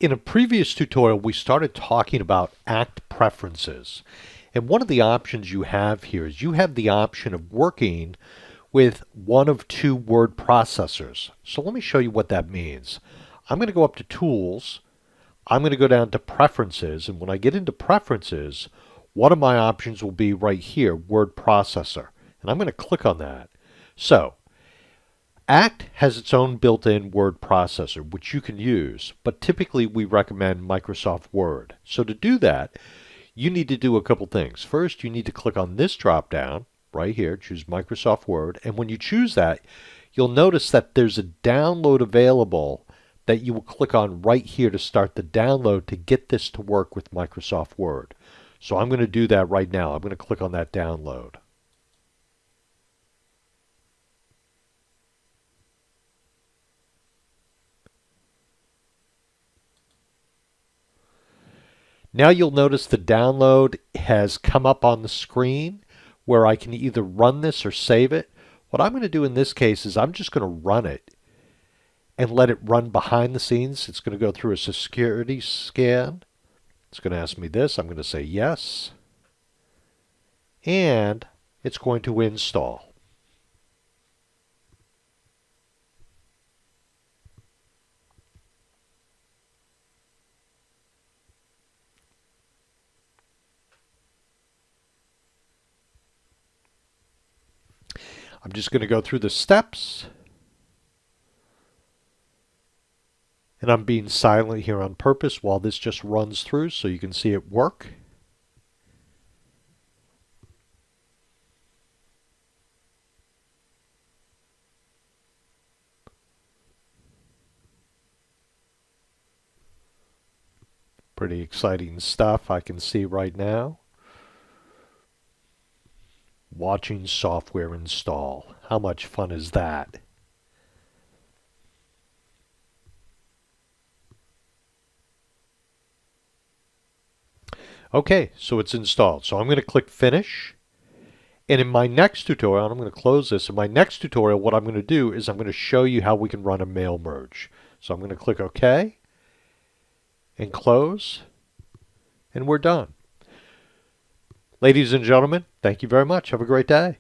In a previous tutorial, we started talking about Act preferences. And one of the options you have here is you have the option of working with one of two word processors. So let me show you what that means. I'm going to go up to Tools. I'm going to go down to Preferences. And when I get into Preferences, one of my options will be right here, Word Processor. And I'm going to click on that. So Act has its own built-in word processor, which you can use, but typically we recommend Microsoft Word. So to do that, you need to do a couple things. First, you need to click on this drop-down right here, choose Microsoft Word, and when you choose that, you'll notice that there's a download available that you will click on right here to start the download to get this to work with Microsoft Word. So I'm going to do that right now. I'm going to click on that download. Now you'll notice the download has come up on the screen where I can either run this or save it. What I'm going to do in this case is I'm just going to run it and let it run behind the scenes. It's going to go through a security scan. It's going to ask me this. I'm going to say yes. And it's going to install. I'm just going to go through the steps. And I'm being silent here on purpose while this just runs through so you can see it work. Pretty exciting stuff I can see right now. Watching software install. How much fun is that? Okay, so it's installed. So I'm going to click Finish. And in my next tutorial, and I'm going to close this, in my next tutorial what I'm going to do is I'm going to show you how we can run a mail merge. So I'm going to click OK and close, and we're done. Ladies and gentlemen, thank you very much. Have a great day.